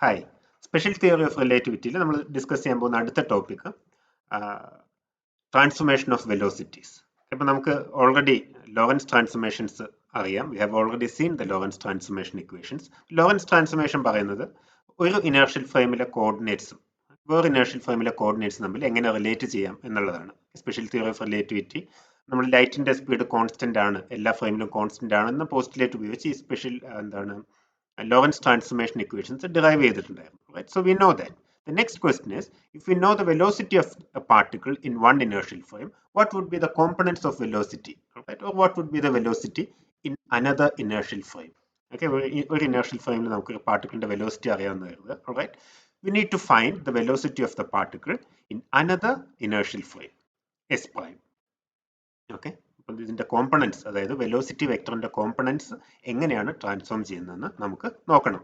Hi, special theory of റിലേറ്റിവിറ്റിയിൽ നമ്മൾ discuss ചെയ്യാൻ പോകുന്ന അടുത്ത ടോപ്പിക് ട്രാൻസ്ഫോർമേഷൻ ഓഫ് വെലോസിറ്റീസ്. ഇപ്പം നമുക്ക് ഓൾറെഡി ലോറൻസ് ട്രാൻസ്ഫോർമേഷൻസ് അറിയാം. We have already scene the Lawrence transformation equations. Lawrence transformation പറയുന്നത് ഒരു ഇനേർഷ്യൽ ഫ്രെയിമിലെ കോർഡിനേറ്റ്സും വേറെ ഇനേർഷ്യൽ ഫ്രെയിമിലെ കോർഡിനേറ്റ്സും തമ്മിൽ എങ്ങനെ റിലേറ്റ് ചെയ്യാം എന്നുള്ളതാണ്. സ്പെഷ്യൽ തിയറി ഓഫ് റിലേറ്റിവിറ്റി നമ്മൾ ലൈറ്റിന്റെ സ്പീഡ് കോൺസ്റ്റന്റ് ആണ്, എല്ലാ ഫ്രെയിമിലും കോൺസ്റ്റന്റ് ആണെന്ന് പോസ്റ്റുലേറ്റ് ഉപയോഗിച്ച് ഈ special Lorentz transformation equations derive ചെയ്തിട്ടുണ്ടായിരുന്നു. Right? So we know that. The next question is, if we know the velocity of a particle in one inertial frame, what would be the components of velocity? Right? Or what would be the velocity in another inertial frame? Okay, ഒരു inertial frame നമുക്ക് particle velocity അറിയാവുന്ന കരുതുക. Alright? We need to find the velocity of the particle in another inertial frame, S prime. Okay? ഇതിന്റെ components, അതായത് velocity വെക്ടറിന്റെ components എങ്ങനെയാണ് transform ചെയ്യുന്നതെന്ന് നമുക്ക് നോക്കണം.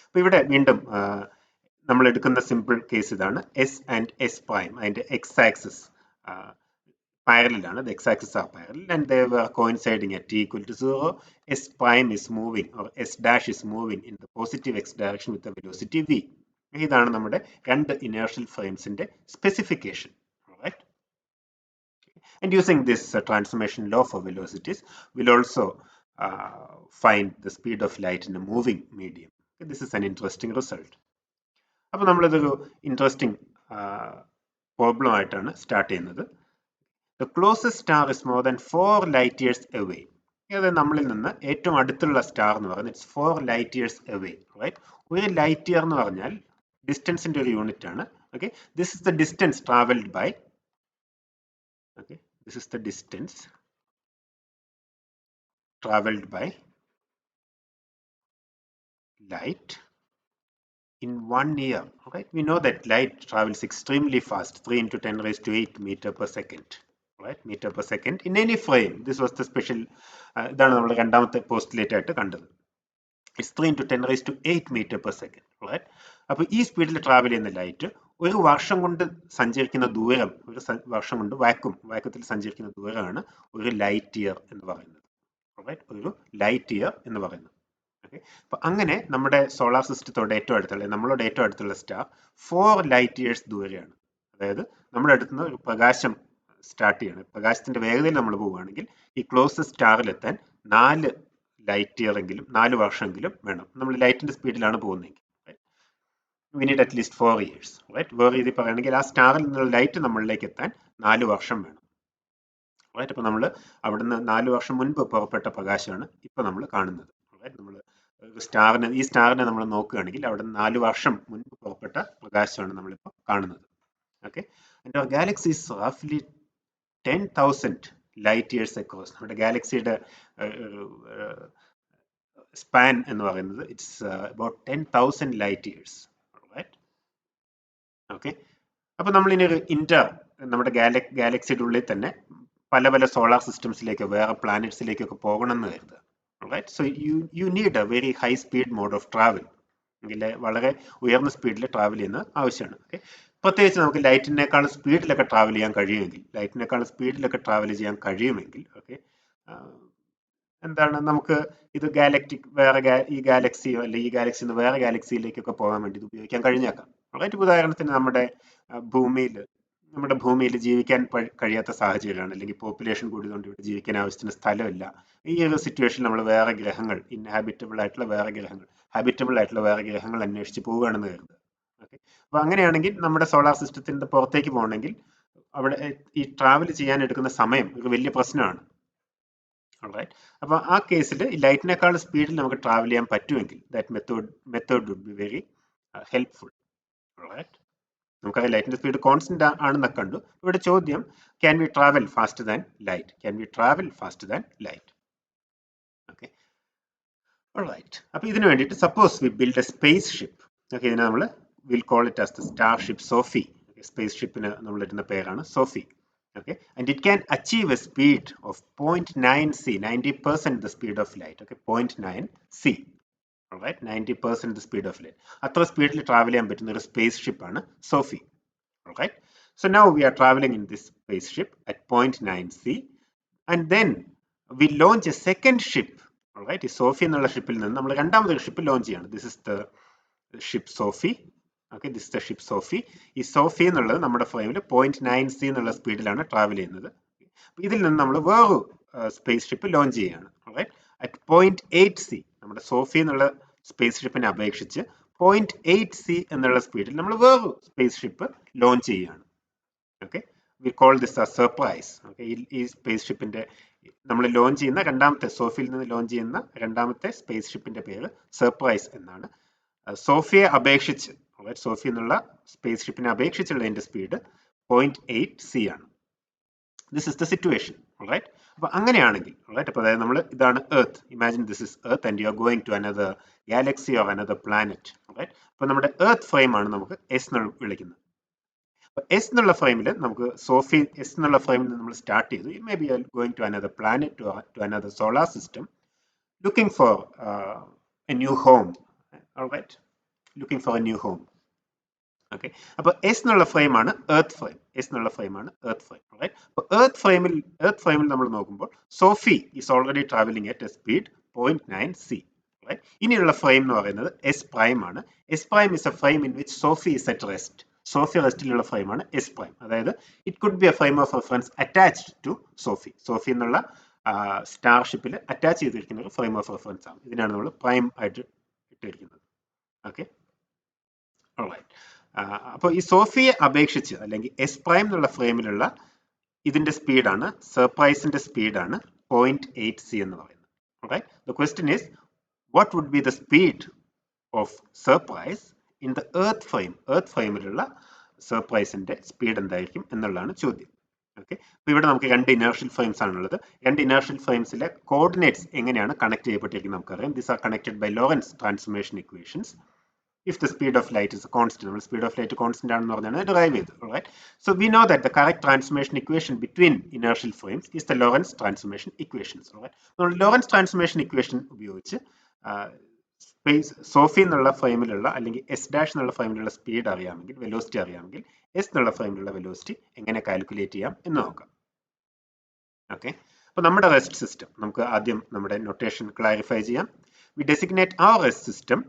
അപ്പൊ ഇവിടെ വീണ്ടും നമ്മൾ എടുക്കുന്ന സിമ്പിൾ കേസ് ഇതാണ്. എസ് ആൻഡ് എസ് പ്രൈം, അതിന്റെ എക്സ് ആക്സിസ് പാരലൽ ആണ്. X axis are parallel and they were coinciding at t equal to 0. S prime is moving or S dash is moving in the positive X direction with velocity v. ഇതാണ് നമ്മുടെ രണ്ട് inertial ഫ്രെയിംസിന്റെ specification. And using this transformation law for velocities, we'll also find the speed of light in a moving medium. Okay, this is an interesting result. അപ്പോൾ നമ്മളിതൊരു interesting problem ആയിട്ടാണ് start ചെയ്യുന്നത്. The closest star is more than 4 light years away. അതായത് നമ്മളിൽ നിന്ന് ഏറ്റവും അടുത്തുള്ള star എന്ന് പറയുന്നത് it's 4 light years away. Right? ഒരു ലൈറ്റ് ഇയർ എന്ന് പറഞ്ഞാൽ ഡിസ്റ്റൻസിന്റെ ഒരു യൂണിറ്റ് ആണ്. Okay, this is the distance traveled by. Okay, this is the distance traveled by light in 1 year. Right? We know that light travels extremely fast, 3 into 10 raised to 8 meter per second. Right? Meter per second in any frame. This was the special. ഇതാണ് നമ്മൾ രണ്ടാമത്തെ postulate ആയിട്ട് കണ്ടത്. It's 3 into 10 raised to 8 meter per second. Right? അപ്പോൾ ഈ സ്പീഡിൽ travel ചെയ്യുന്ന light ഒരു വർഷം കൊണ്ട് സഞ്ചരിക്കുന്ന ദൂരം, ഒരു വർഷം കൊണ്ട് വാക്വത്തിൽ സഞ്ചരിക്കുന്ന ദൂരമാണ് ഒരു ലൈറ്റ് ഇയർ എന്ന് പറയുന്നത്. ഒരു ലൈറ്റ് ഇയർ എന്ന് പറയുന്നത്. ഓക്കെ, അപ്പൊ അങ്ങനെ നമ്മുടെ സോളാർ സിസ്റ്റത്തോടെ ഏറ്റവും അടുത്തുള്ള, നമ്മളോട് ഏറ്റവും അടുത്തുള്ള സ്റ്റാർ 4 ലൈറ്റ് ഇയേഴ്സ് ദൂരെയാണ്. അതായത് നമ്മുടെ അടുത്തുനിന്ന് ഒരു പ്രകാശം സ്റ്റാർട്ട് ചെയ്യണം. പ്രകാശത്തിന്റെ വേഗതയിൽ നമ്മൾ പോവുകയാണെങ്കിൽ ഈ ക്ലോസസ്റ്റ് സ്റ്റാറിലെത്താൻ 4 ലൈറ്റ് ഇയർ എങ്കിലും 4 വർഷമെങ്കിലും വേണം. നമ്മൾ ലൈറ്റിന്റെ സ്പീഡിലാണ് പോകുന്നതെങ്കിൽ we need at least 4 years. Right? വേറെ രീതി പറയുകയാണെങ്കിൽ ആ സ്റ്റാറിൽ നിന്നുള്ള ലൈറ്റ് നമ്മളിലേക്ക് എത്താൻ 4 വർഷം വേണം. റൈറ്റ്? അപ്പൊ നമ്മൾ അവിടുന്ന് 4 വർഷം മുൻപ് പുറപ്പെട്ട പ്രകാശമാണ് ഇപ്പൊ നമ്മൾ കാണുന്നത്. നമ്മൾ ഈ സ്റ്റാറിനെ നമ്മൾ നോക്കുകയാണെങ്കിൽ അവിടെ 4 വർഷം മുൻപ് പുറപ്പെട്ട പ്രകാശമാണ് നമ്മളിപ്പോൾ കാണുന്നത്. Okay, and our galaxy is roughly 10,000 light years across. നമ്മുടെ ഗാലക്സിയുടെ സ്പാൻ എന്ന് പറയുന്നത് it's about 10,000 light years. Right? Okay, അപ്പൊ നമ്മൾ ഇനി ഒരു നമ്മുടെ ഗാലക്സിയുടെ ഉള്ളിൽ തന്നെ പല പല സോളാർ സിസ്റ്റംസിലേക്കോ വേറെ പ്ലാനറ്റ്സിലേക്കൊക്കെ പോകണം എന്ന് കരുതുക. Right? So you need a very high speed mode of travel. വളരെ ഉയർന്ന സ്പീഡിൽ ട്രാവൽ ചെയ്യുന്ന ആവശ്യമാണ്. ഓക്കെ, പ്രത്യേകിച്ച് നമുക്ക് ലൈറ്റിനേക്കാൾ സ്പീഡിലൊക്കെ ട്രാവൽ ചെയ്യാൻ കഴിയുമെങ്കിൽ ഓക്കെ, എന്താണ് നമുക്ക് ഇത് ഗാലക്റ്റിക് ഈ ഗാലക്സിയോ അല്ലെങ്കിൽ ഈ ഗാലക്സിയിൽ നിന്ന് വേറെ ഗാലക്സിയിലേക്കൊക്കെ പോകാൻ വേണ്ടി ഇത് ഉപയോഗിക്കാൻ കഴിഞ്ഞേക്കാം. റൈറ്റ്? ഉദാഹരണത്തിന് നമ്മുടെ ഭൂമിയിൽ ജീവിക്കാൻ കഴിയാത്ത സാഹചര്യമാണ്, അല്ലെങ്കിൽ പോപ്പുലേഷൻ കൂടിയതുകൊണ്ട് ഇവിടെ ജീവിക്കാൻ ആവശ്യത്തിന് സ്ഥലമില്ല. ഈ ഒരു സിറ്റുവേഷനിൽ നമ്മൾ വേറെ ഗ്രഹങ്ങൾ, ഹാബിറ്റബിൾ ആയിട്ടുള്ള വേറെ ഗ്രഹങ്ങൾ അന്വേഷിച്ച് പോവുകയാണെന്ന് കരുതുക. ഓക്കെ, അപ്പൊ അങ്ങനെയാണെങ്കിൽ നമ്മുടെ സോളാർ സിസ്റ്റത്തിന്റെ പുറത്തേക്ക് പോകണമെങ്കിൽ അവിടെ ഈ ട്രാവൽ ചെയ്യാൻ എടുക്കുന്ന സമയം ഒരു വലിയ പ്രശ്നമാണ്. Alright? അപ്പോൾ ആ കേസിൽ ലൈറ്റിനേക്കാൾ സ്പീഡിൽ നമുക്ക് ട്രാവൽ ചെയ്യാൻ പറ്റുമെങ്കിൽ that method would be very helpful. Right? നമുക്കറിയാം ലൈറ്റിന്റെ സ്പീഡ് കോൺസ്റ്റന്റ് ആണെന്നൊക്കെ കണ്ടു. ഇവിടെ ചോദ്യം, can we travel faster than light? Okay, alright. അപ്പോൾ ഇതിനു വേണ്ടിയിട്ട് suppose we build a spaceship. Okay, ഇതിനെ നമ്മൾ will call it as the starship Sophie. സ്പേസ് ഷിപ്പിന് നമ്മൾ ഇടുന്ന പേരാണ് Sophy. Okay, and it can achieve a speed of 0.9 c, 90% the speed of light. Okay, 0.9 c. Alright, 90% the speed of light. അത്ര സ്പീഡിൽ travel ചെയ്യാൻ പറ്റുന്ന ഒരു സ്പേസ് ഷിപ്പ് ആണ് Sophy. Alright, so now we are traveling in this spaceship at 0.9 c, and then we launch a second ship. Alright, ഈ സോഫി എന്നുള്ള ഷിപ്പിൽ നിന്ന് നമ്മൾ രണ്ടാമതൊരു ഷിപ്പ് ലോഞ്ച് ചെയ്യാണ്. This is the ship Sophie. Okay, this the ship Sophie. ഈ Sophie എന്നുള്ളത് നമ്മുടെ ഫ്രെയിമിൽ 0.9c എന്നുള്ള സ്പീഡിലാണ് ട്രാവൽ ചെയ്യുന്നത്. ഇതിൽ നിന്ന് നമ്മൾ വേറൊരു സ്പേസ് ഷിപ്പ് ലോഞ്ച് ചെയ്യുകയാണ്. അറ്റ് 0.8c, നമ്മുടെ സോഫി എന്നുള്ള സ്പേസ് ഷിപ്പിനെ അപേക്ഷിച്ച് 0.8c എന്നുള്ള സ്പീഡിൽ നമ്മൾ വേറൊരു സ്പേസ് ഷിപ്പ് ലോഞ്ച് ചെയ്യുകയാണ്. Okay, we call this A surprise. Okay, ഈ സ്പേസ് ഷിപ്പിന്റെ നമ്മൾ ലോഞ്ച് ചെയ്യുന്ന രണ്ടാമത്തെ, സോഫിയിൽ നിന്ന് ലോഞ്ച് ചെയ്യുന്ന രണ്ടാമത്തെ സ്പേസ് ഷിപ്പിന്റെ പേര് സർപ്രൈസ് എന്നാണ്. സോഫിയെ അപേക്ഷിച്ച്, സോഫി എന്നുള്ള സ്പേസ് ഷിപ്പിനെ അപേക്ഷിച്ചുള്ളതിന്റെ സ്പീഡ് 0.8c ആണ്. This is the situation. അപ്പൊ അങ്ങനെയാണെങ്കിൽ, അപ്പൊ അതായത് നമ്മൾ ഇതാണ് earth. Imagine this is earth and you are going to another galaxy or another planet. അപ്പൊ നമ്മുടെ എർത്ത് ഫ്രെയിം ആണ് നമുക്ക് എസ് എന്ന് വിളിക്കുന്നത്. അപ്പൊ എസ് എന്നുള്ള ഫ്രെയിമിൽ നമുക്ക് സോഫി എസ് എന്നുള്ള ഫ്രെയിമിൽ നമ്മൾ സ്റ്റാർട്ട് ചെയ്തു. Maybe going to another planet to another solar system, looking for a new home. Looking for a new home. Okay, അപ്പൊ എസ് എന്നുള്ള ഫ്രെയിം ആണ് എർത്ത് ഫ്രെയിം. എസ് എന്നുള്ള ഫ്രെയിം ആണ് എർത്ത് ഫ്രെയിം. അപ്പൊ എർത്ത് ഫ്രെയിമിൽ നമ്മൾ നോക്കുമ്പോൾ Sophie is already travelling at a speed 0.9c. ഇനിയുള്ള ഫ്രെയിം എന്ന് പറയുന്നത് എസ് പ്രൈം ആണ്. S prime is a frame in which Sophie is at rest. Sophy റെസ്റ്റിലുള്ള frame ആണ് എസ് പ്രൈം. അതായത് it could be a frame of reference attached to Sophie. Sophie എന്നുള്ള സ്റ്റാർഷിപ്പിൽ attach ചെയ്തിരിക്കുന്ന ഒരു ഫ്രെയിം ഓഫ് റെഫറൻസ് ആണ്. ഇതിനാണ് നമ്മൾ പ്രൈം ആയിട്ട് ഇട്ടിരിക്കുന്നത്. ഓക്കെ, അപ്പോൾ ഈ സോഫിയെ അപേക്ഷിച്ച് അല്ലെങ്കിൽ എസ് പ്രൈം എന്നുള്ള ഫ്രെയിമിലുള്ള ഇതിന്റെ സ്പീഡാണ്, സർപ്രൈസിന്റെ സ്പീഡാണ് 0.8c എന്ന് പറയുന്നത്. The question is what would be the speed of Surprise in the earth frame. Earth ഫ്രെയിമിലുള്ള സർപ്രൈസിന്റെ സ്പീഡ് എന്തായിരിക്കും എന്നുള്ളതാണ് ചോദ്യം. ഓക്കെ, അപ്പൊ ഇവിടെ നമുക്ക് രണ്ട് ഇനേർഷ്യൽ ഫ്രെയിംസ് ആണുള്ളത്. രണ്ട് ഇനേർഷ്യൽ ഫ്രെയിംസിലെ കോർഡിനേറ്റ്സ് എങ്ങനെയാണ് കണക്ട് ചെയ്യപ്പെട്ടിരിക്കുന്നത് നമുക്കറിയാം. These are connected by Lorentz transformation equations. If the speed of light is a constant, speed of light constant ആണെന്ന് പറഞ്ഞാൽ derive ചെയ്തു. So we know that the correct transformation equation between inertial frames is the Lorentz transformation equations. Lorentz transformation equation ഉപയോഗിച്ച് space Sophy എന്നുള്ള ഫ്രെയിമിലുള്ള അല്ലെങ്കിൽ S dash എന്നുള്ള ഫ്രെയിമിലുള്ള speed അറിയാമെങ്കിൽ, velocity അറിയാമെങ്കിൽ, S എന്നുള്ള ഫ്രെയിമിലുള്ള വെലോസിറ്റി എങ്ങനെ കാൽക്കുലേറ്റ് ചെയ്യാം എന്ന് നോക്കാം. ഓക്കെ, അപ്പൊ നമ്മുടെ റെസ്റ്റ് സിസ്റ്റം നമുക്ക് ആദ്യം നമ്മുടെ നൊട്ടേഷൻ ക്ലാരിഫൈ ചെയ്യാം. We designate our rest system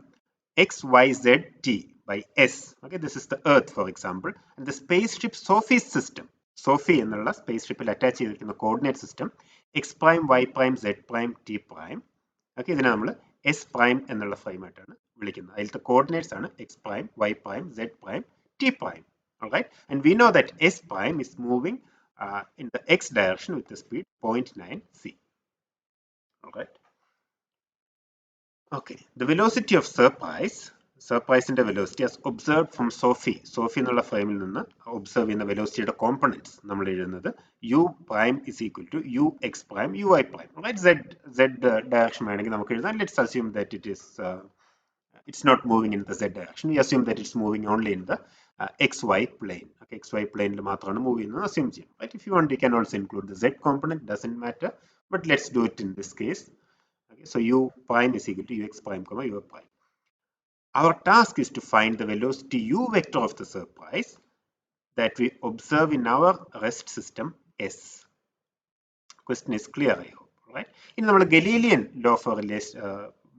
x, y, z, t by s. Okay, this is the earth for example, and the spaceship Sophie's system, Sophie എന്നുള്ള സ്പേസ്ഷിപ്പിൽ അറ്റാച്ച് ചെയ്തിരിക്കുന്ന coordinate system x prime, y prime, z prime, t prime. Okay, ഇതിനെ നമ്മൾ s prime എന്നുള്ള frame ആയിട്ടാണ് വിളിക്കുന്നത്. അതിലത്തെ coordinates ആണ് x prime, y prime, z prime, t prime. Alright, and we know that s prime is moving in the x direction with the speed 0.9c. Alright. Okay, the velocity of surprise in the velocity as observed from Sophie എന്നുള്ള ഫ്രെയിമിൽ നിന്ന് observe ചെയ്യുന്ന വെലോസിറ്റിയുടെ components നമ്മൾ എഴുതുന്നത് u prime is equal to ux prime ui prime. Right, z direction വേണമെങ്കിൽ നമുക്ക് എഴുതാം. Let's assume that it's not moving in the z direction. We assume that it's moving only in the xy plane. Okay, xy plane മാത്രമാണ് move ചെയ്യുന്നത് assume ചെയ്യാം. Right, if you want you can also include the z component, doesn't matter, but let's do it in this case. Okay, so u prime is equal to ux prime comma u prime. Our task is to find the velocity u vector of the surprise that we observe in our rest system S. Question is clear, I hope. Right? ഇനി നമ്മൾ Galilean law for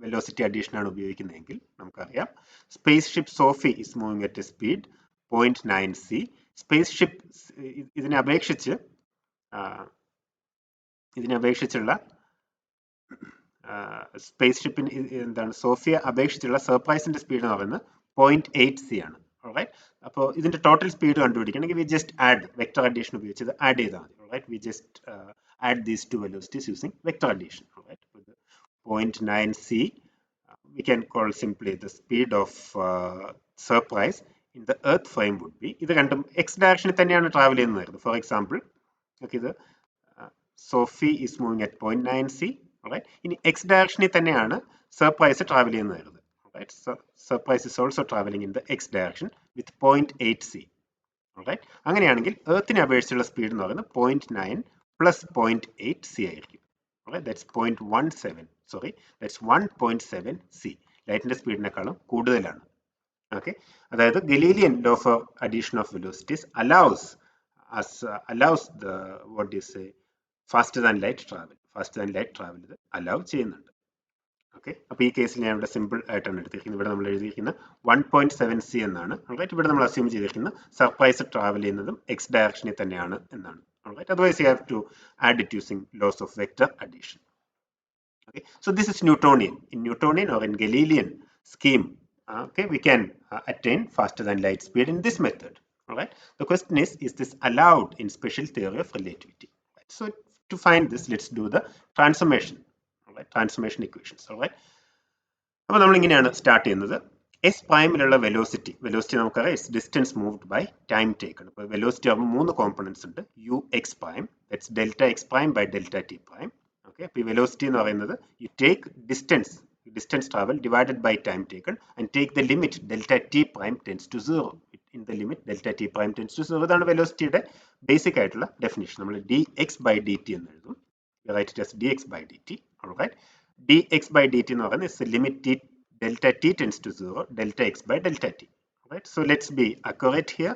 velocity addition ആണ് ഉപയോഗിക്കുന്നതെങ്കിൽ നമുക്കറിയാം space ship Sophie is moving at a speed 0.9c. Space ship ഇതിനെ അപേക്ഷിച്ചുള്ള space ഷിപ്പിന് എന്താണ് സോഫിയെ അപേക്ഷിച്ചുള്ള സർപ്രൈസിന്റെ speed എന്ന് പറയുന്നത് 0.8c ആണ്. അപ്പോൾ ഇതിന്റെ ടോട്ടൽ സ്പീഡ് കണ്ടുപിടിക്കണമെങ്കിൽ we just add vector addition ഉപയോഗിച്ച് ആഡ് ചെയ്താൽ മതി. We just add these two velocities using vector addition. 0.9c we can call simply the speed of surprise in the earth frame would be, ഇത് രണ്ടും x ഡയറക്ഷനിൽ തന്നെയാണ് travel ചെയ്യുന്നത്. For example ഇത് Sophy is moving at 0.9c. ഇനി X ഡയറക്ഷനിൽ തന്നെയാണ് surprise travel ചെയ്യുന്നത്. Surprise is also travelling in the X direction with 0.8c. അങ്ങനെയാണെങ്കിൽ എർത്തിനെ അപേക്ഷിച്ചുള്ള സ്പീഡ് എന്ന് പറയുന്നത് 0.9 പ്ലസ് 0.8c ആയിരിക്കും. That's 0.17. Sorry, that's 1.7c. ലൈറ്റിന്റെ സ്പീഡിനേക്കാളും കൂടുതലാണ്. ഓക്കെ, അതായത് Galilean law for addition of velocities allows the what do you say faster than light travel ഇത് allow ചെയ്യുന്നുണ്ട്. Okay, അപ്പോൾ ഈ കേസിൽ ഞാൻ ഇവിടെ സിമ്പിൾ ആയിട്ടാണ് എടുത്തിരിക്കുന്നത്. ഇവിടെ നമ്മൾ എഴുതിയിരിക്കുന്നത് 1.7c എന്നാണ്. ഓൾറൈറ്റ്, ഇവിടെ നമ്മൾ അസ്യൂം ചെയ്തിരിക്കുന്നത് സർപ്രൈസ് ട്രാവൽ ചെയ്യുന്നതും എക്സ് ഡയറക്ഷനിൽ തന്നെയാണ് എന്നാണ്. Alright, otherwise you have to add it using laws of vector addition. Okay, so this is Newtonian. In Newtonian or in Galilean scheme, okay, we can attain faster than light speed in this method. All right, the question is this allowed in special theory of relativity? Right? So to find this, let's do the transformation. All right, transformation equations. All right, അപ്പോൾ നമ്മൾ ഇങ്ങനെയാണ് start ചെയ്യുന്നത്. S പ്രൈമിലുള്ള velocity നമുക്കറിയാം it's distance moved by time taken. അപ്പോൾ velocity ആകുമ്പോൾ 3 components ഉണ്ട്. U X prime, that's delta X prime by delta T prime. Okay, അപ്പോൾ ഈ വെലോസിറ്റി എന്ന് പറയുന്നത് you take distance travel divided by time taken and take the limit delta T prime tends to 0. In the limit delta T prime tends to 0. ഇതാണ് വെലോസിറ്റിയുടെ basic ആയിട്ടുള്ള definition. നമ്മൾ D X by D t എന്ന് എഴുതും. Write it as D X by D t. Alright, dx by dt എന്ന് പറയുന്നത് is the limit t delta t tends to 0 delta x by delta t. Right, so let's be accurate here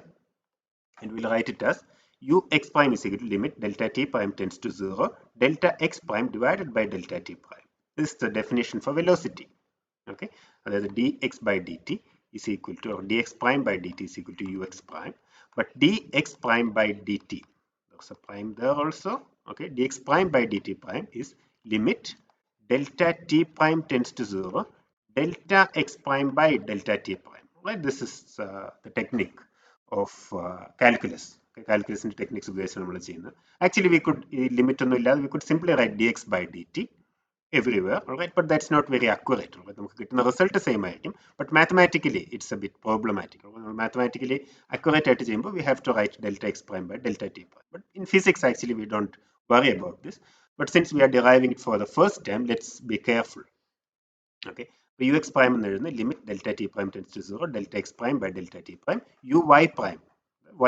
and we'll write it as u x prime is equal to limit delta t prime tends to 0 delta x prime divided by delta t prime. This is the definition for velocity. Okay, that is dx by dt is equal to, or dx prime by dt is equal to ux prime, but dx prime by dt, there's a prime there also. Okay, dx prime by dt prime is limit delta t prime tends to 0 delta x prime by delta t prime. Right, this is the technique of calculus. Okay, calculus in techniques ഉപയോഗിച്ച് നമ്മൾ ചെയ്യുന്നത്. Actually we could limit ഒന്നും ഇല്ലാതെ we could simply write dx by dt everywhere. Alright, but that's not very accurate. നമുക്ക് കിട്ടുന്ന result same ആയിരിക്കും, but mathematically it's a bit problematic. Mathematically accurate ആയിട്ട് ചെയ്യുമ്പോൾ we have to write delta x prime by delta t prime. But in physics actually we don't worry about this. But since we are deriving it for the first time, let's be careful. Okay, so ux prime എന്ന് എഴുതുന്നത് limit delta t prime tends to 0 delta x prime by delta t prime. uy prime,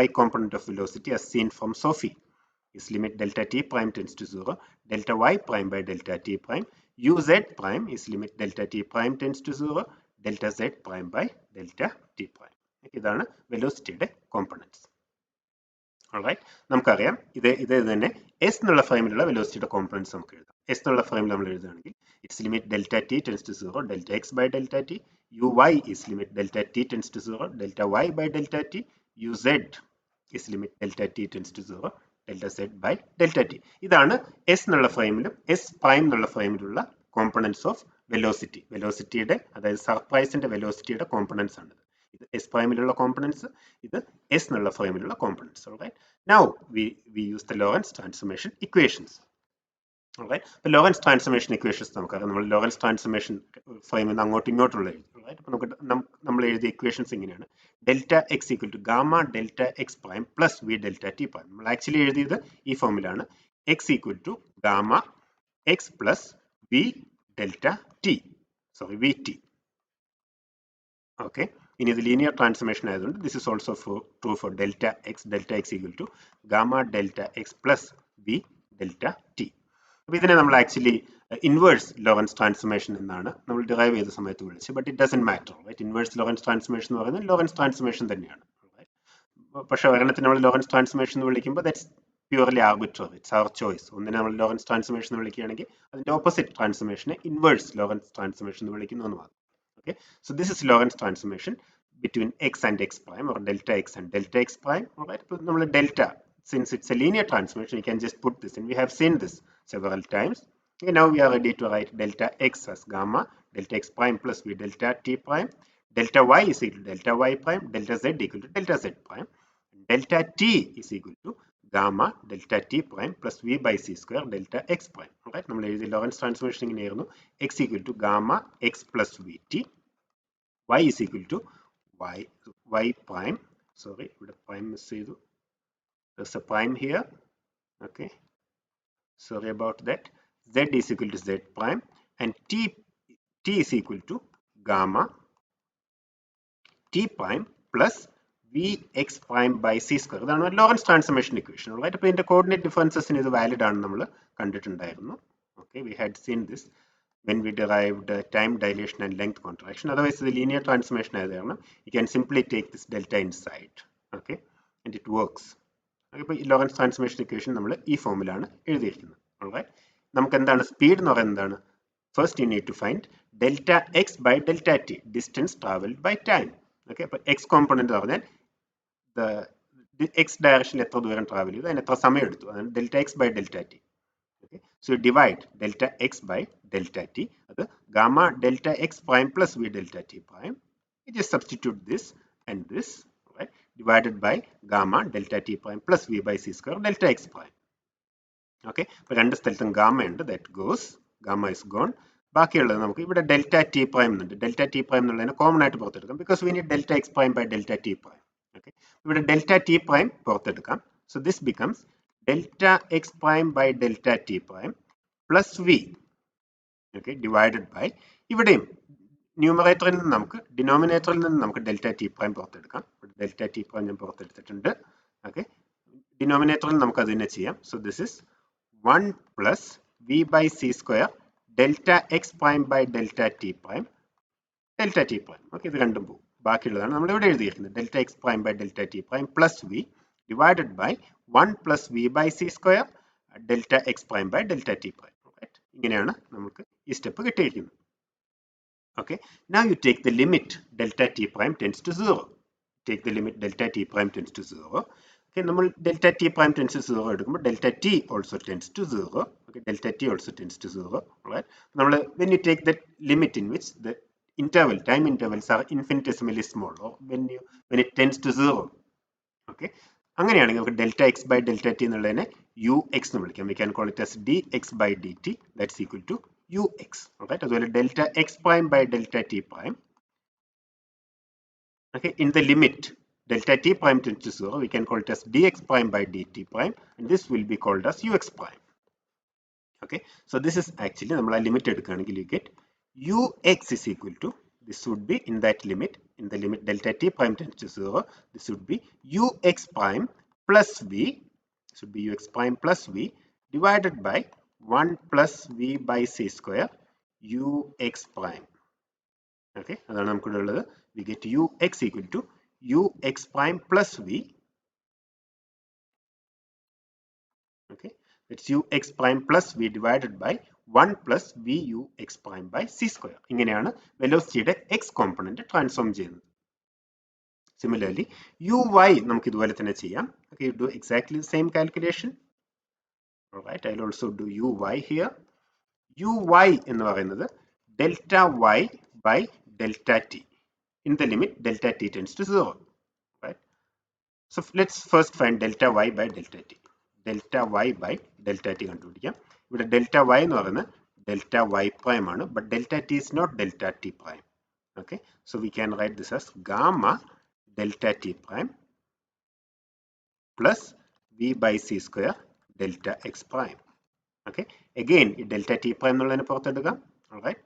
y component of velocity as seen from Sophie, is limit delta t prime tends to 0 delta y prime by delta t prime. uz prime is limit delta t prime tends to 0 delta z prime by delta t prime. ഇതാണ് വെലോസിറ്റിയുടെ components. Alright, നമുക്കറിയാം ഇത് തന്നെ S എന്നുള്ള ഫ്രെയിമിലുള്ള വെലോസിറ്റിയുടെ components നമുക്ക് എഴുതാം. S എന്നുള്ള ഫ്രെയിമിൽ നമ്മൾ എഴുതുകയാണെങ്കിൽ it's limit delta t tends to 0 delta X by delta t. U y is limit delta t tends to 0 delta y by delta t. U z is limit delta t tends to 0 delta z by delta t. ഇതാണ് S എന്നുള്ള ഫ്രെയിമിലും S prime എന്നുള്ള ഫ്രെയിമിലുള്ള components of velocity. വെലോസിറ്റിയുടെ, അതായത് സർപ്രൈസിന്റെ വെലോസിറ്റിയുടെ components ആണ്. ഇത് എസ് പ്രൈമിലുള്ള കോമ്പണൻസ്, ഇത് എസ് എന്നുള്ള ഫ്രെയിമിലുള്ള components. Alright, now we use the Lorentz transformation equations. Alright, അപ്പോൾ ലോറൻസ് ട്രാൻസ്ഫോർമേഷൻ ഇക്വേഷൻസ് നമുക്കറിയാം. നമ്മൾ ലോറൻസ് ട്രാൻസ്ഫോർമേഷൻ ഫ്രെയിമിൽ നിന്ന് അങ്ങോട്ടും ഇങ്ങോട്ടുള്ള എഴുതി. അപ്പോൾ നമുക്ക് നമ്മൾ എഴുതിയ ഇക്വേഷൻസ് ഇങ്ങനെയാണ്. Delta x equal to gamma delta X prime plus v delta T prime. നമ്മൾ ആക്ച്വലി എഴുതിയത് ഈ ഫോമിലാണ്. X equal to gamma x plus v delta t, sorry v t. Okay, ഇനി ഇത് ലീനിയർ ട്രാൻസ്ഫോർമേഷൻ ആയതുകൊണ്ട് this is also true for delta x equal to gamma delta x plus v delta t. അപ്പോൾ ഇതിനെ നമ്മൾ actually inverse Lorentz transformation എന്നാണ് നമ്മൾ derive ചെയ്ത സമയത്ത് വിളിച്ചത്. But it doesn't matter. Right, inverse Lorentz transformation എന്ന് പറയുന്നത് ലോറൻസ് ട്രാൻസ്ഫോർമേഷൻ തന്നെയാണ്. പക്ഷേ ഒരെണ്ണത്തിന് നമ്മൾ ലോറൻസ് ട്രാൻസ്ഫോർമേഷൻ എന്ന് വിളിക്കുമ്പോൾ that's purely arbitrary, it's our choice. ഒന്നിനെ നമ്മൾ ലോറൻസ് ട്രാൻസ്ഫോർമേഷൻ എന്ന് വിളിക്കുകയാണെങ്കിൽ അതിൻ്റെ ഓപ്പോസിറ്റ് ട്രാൻസ്ഫോർമേഷനെ ഇൻവേഴ്സ് ലോറൻസ് ട്രാൻസ്ഫോർമേഷൻ എന്ന് വിളിക്കുന്നു എന്ന് മാത്രം. Okay, so this is Lorentz transformation between x and x prime, or delta x and delta x prime. Alright, but delta, since it's a linear transformation, you can just put this in. We have seen this several times. Okay, now we are ready to write delta x as gamma delta x prime plus v delta t prime. Delta y is equal to delta y prime, delta z equal to delta z prime. Delta t is equal to gamma delta t prime plus v by c square delta x prime. Alright, നമ്മൾ എഴുതിയ Lawrence transformation ഇങ്ങനെയായിരുന്നു. x equal to gamma x plus vt, y is equal to y prime, sorry, ഇവിടെ prime miss ചെയ്തു, there's a prime here. Okay, sorry about that. Z is equal to z prime and t is equal to gamma t prime plus vx prime by c square. ഇതാണ് Lawrence transformation equation. Right, അപ്പോൾ ഇതിന്റെ coordinate ഡിഫറൻസസിന് ഇത് valid ആണെന്ന് നമ്മൾ കണ്ടിട്ടുണ്ടായിരുന്നു. Okay, we had seen this when we derived time dilation and length contraction. Otherwise the linear transformation ആയത് കാരണം you can simply take this delta inside. Okay, and it works. അപ്പോൾ ഈ ലോറൻസ് ട്രാൻസ്ഫോർമേഷൻ ഇക്വേഷൻ നമ്മൾ ഈ ഫോമിലാണ് എഴുതിയിരിക്കുന്നത്. Alright, നമുക്ക് എന്താണ് സ്പീഡ് എന്ന് പറയുന്നത്? എന്താണ്? First you need to find delta x by delta t, distance traveled by time. Okay, അപ്പോൾ x കോമ്പണന്റ് പറഞ്ഞാൽ the x direction എത്ര ദൂരം ട്രാവൽ ചെയ്തു, അതിന് എത്ര സമയം എടുത്തു, അതാണ് delta X by delta t. Okay, so you divide delta x by delta t, അത് gamma delta x prime plus v delta t prime. You just substitute this and this, right, divided by gamma delta t prime plus v by c square delta x prime. Okay, അപ്പോൾ രണ്ട് സ്ഥലത്തും gamma ഉണ്ട്, that goes, gamma is gone. ബാക്കിയുള്ളത് നമുക്ക് ഇവിടെ delta T prime എന്നുണ്ട്. Delta T prime എന്നുള്ളതിനെ common ആയിട്ട് പുറത്തെടുക്കാം, because we need delta X prime by delta T prime. Okay, ഇവിടെ ഡെൽറ്റ ടി പ്രൈം പുറത്തെടുക്കാം. So this becomes delta X prime by delta T prime plus V. Okay, divided by, ഇവിടെയും ന്യൂമറേറ്ററിൽ നിന്ന് നമുക്ക് ഡിനോമിനേറ്ററിൽ നിന്ന് നമുക്ക് ഡെൽറ്റ ടി പ്രൈം പുറത്തെടുക്കാം. ഡെൽറ്റ ടി പ്രൈം ഞാൻ പുറത്തെടുത്തിട്ടുണ്ട്. ഓക്കെ, ഡിനോമിനേറ്ററിൽ നമുക്ക് അത് തന്നെ ചെയ്യാം. So this is 1 plus v by c square delta x prime by delta t prime delta t prime. Okay, ഇത് രണ്ടും പോകും. ബാക്കിയുള്ളതാണ് നമ്മൾ ഇവിടെ എഴുതിയിരിക്കുന്നത്. Delta X prime by delta T prime plus v divided by 1 plus v by c square delta X prime by delta T prime. ഇങ്ങനെയാണ് നമുക്ക് ഈ സ്റ്റെപ്പ് കിട്ടിയിരിക്കുന്നത്. Okay, now you take the limit delta t prime tends to 0. Take the limit delta t prime tends to 0. Okay, നമ്മൾ delta t prime tends to 0 എടുക്കുമ്പോൾ delta t also tends to 0. Okay, delta t also tends to 0. Right? നമ്മൾ when you take that limit in which the time intervals are infinitesimally small, or when it tends to 0. Okay, അങ്ങനെയാണെങ്കിൽ നമുക്ക് delta X by delta T എന്നുള്ളതിനെ U X എന്ന് വിളിക്കാം. We can call it as D X by D T, that's equal to U X. Right, അതുപോലെ delta X prime by delta T prime. Okay, in the limit delta t prime tends to 0, we can call it as dx prime by dt prime, and this will be called as ux prime. Okay, so this is actually നമ്മൾ ആ limit എടുക്കുകയാണെങ്കിൽ you get ux is equal to, this would be in that limit, in the limit delta t prime tends to 0, this would be ux prime plus v, this would be ux prime plus v divided by 1 plus v by c square ux prime. Okay, അതാണ് നമുക്ക് ഉള്ളത്. We get ux equal to ux prime plus v. Okay, it's ux prime plus v divided by 1 plus vux prime by c square. ഇങ്ങനെയാണ് വെലോസിറ്റിയുടെ x component transform ചെയ്യുന്നത്. Similarly, uy നമുക്ക് ഇതുപോലെ തന്നെ ചെയ്യാം. Okay, you do exactly the same calculation. All right, I'll also do uy here. uy എന്ന് പറയുന്നത് delta y by delta t in the limit delta t tends to 0. Right? So let's first find delta y by delta t. Delta y by delta t കണ്ടുപിടിക്കാം. ഇവിടെ delta y എന്ന് പറയുന്നത് delta y prime ആണ്, but delta t is not delta t prime. Okay, so we can write this as gamma delta t prime plus v by c square delta x prime. Okay, again delta t prime എന്നുള്ളതിനെ പുറത്തെടുക്കാം. All right,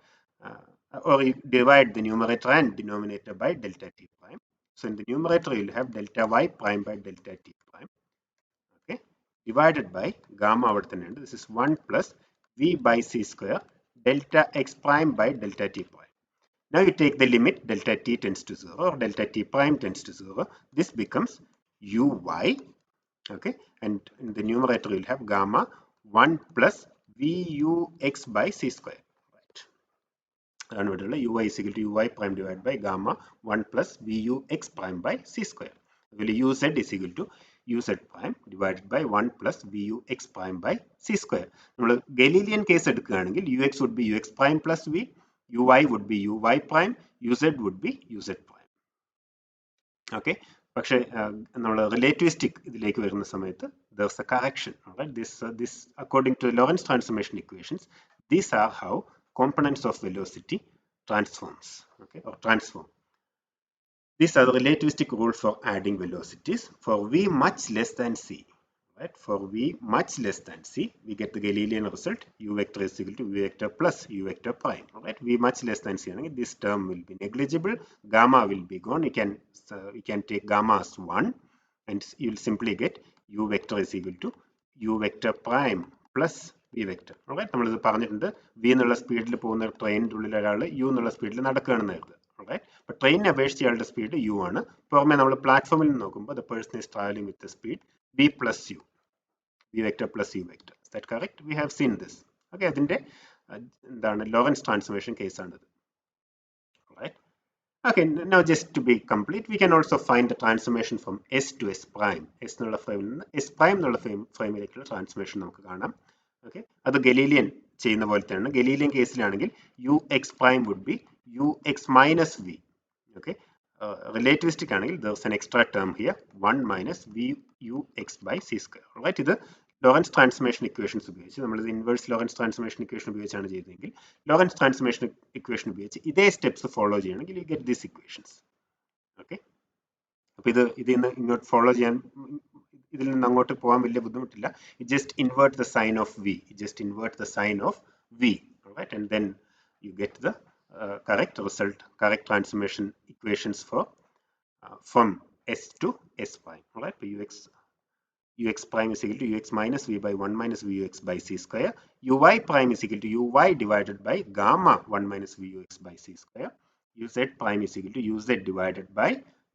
or you divide the numerator and denominator by delta t prime. So in the numerator you'll have delta y prime by delta t prime. Okay, divided by gamma over the end. This is 1 plus v by c square delta x prime by delta t prime. Now you take the limit delta t tends to 0 or delta t prime tends to 0. This becomes uy. Okay, and in the numerator you'll have gamma 1 plus vux by c square. uy is equal to uy prime divided by gamma 1 plus vux prime by c square. uz is equal to uz prime divided by 1 plus vux prime by c square. നമ്മൾ Galilean case എടുക്കുകയാണെങ്കിൽ ux would be ux prime plus v, uy would be uy prime, uz would be uz prime. Okay, പക്ഷേ നമ്മൾ relativistic ഇതിലേക്ക് വരുന്ന സമയത്ത് there's a correction. Alright, this according to Lorentz transformation equations, these are how components of velocity transforms, okay, or transform. These are the relativistic rules for adding velocities for v much less than c. Right, for v much less than c, we get the Galilean result u vector is equal to v vector plus u vector prime. Right, v much less than c, this term will be negligible, gamma will be gone. You can take gamma as 1 and you will simply get u vector is equal to u vector prime plus v vector. Alright, നമ്മളിത് പറഞ്ഞിട്ടുണ്ട് v എന്നുള്ള സ്പീഡിൽ പോകുന്ന ട്രെയിനിൻ്റെ ഉള്ളിൽ ഒരാൾ u എന്നുള്ള സ്പീഡിൽ നടക്കുകയാണെന്ന് കരുതുക. Alright, but ട്രെയിനിനെ അപേക്ഷിച്ച് അയാളുടെ സ്പീഡ് u ആണ്. പുറമെ നമ്മൾ പ്ലാറ്റ്ഫോമിൽ നിന്ന് നോക്കുമ്പോൾ the person is traveling with the speed v plus u, v vector plus u vector. Is that correct? We have seen this. Okay, അതിൻ്റെ എന്താണ് ലോറൻസ് ട്രാൻസ്ഫോർമേഷൻ കേസാണിത്. Okay, now just to be complete, we can also find the transformation from S to S prime. S എന്നുള്ള ഫ്രെയിമിൽ നിന്ന് S prime എന്നുള്ള ഫ്രെയിമിലേക്കുള്ള transformation നമുക്ക് കാണാം. Okay, അത് ഗലീലിയൻ ചെയ്യുന്ന പോലെ തന്നെയാണ്. ഗലീലിയൻ കേസിലാണെങ്കിൽ U X prime would be U X minus V. Okay, relativistic ആണെങ്കിൽ there is an extra term here 1 minus v u x by c square. Right, ഇത് ലോറൻസ് ട്രാൻസ്ഫോർമേഷൻ ഇക്വേഷൻസ് ഉപയോഗിച്ച് നമ്മൾ ഇത് ഇൻവേഴ്സ് ലോറൻസ് ട്രാൻസ്ഫോർമേഷൻ ഇക്വേഷൻ ഉപയോഗിച്ചാണ് ചെയ്തതെങ്കിൽ Lawrence transformation equation ഉപയോഗിച്ച് ഇതേ steps follow ചെയ്യണമെങ്കിൽ you get these equations. Okay, അപ്പൊ ഇതിൽ നിന്ന് ഇങ്ങോട്ട് ഫോളോ ചെയ്യാൻ, ഇതിൽ നിന്ന് അങ്ങോട്ട് പോകാൻ വലിയ ബുദ്ധിമുട്ടില്ല. Just invert the sign of v, just invert the sign of v, right, and then you get the correct result, correct transformation equations for from S to S prime. All right, ux prime is equal to ux minus v by 1 minus vux by c square. Uy prime is equal to uy divided by gamma 1 minus vux by c square. Uz prime is equal to uz divided by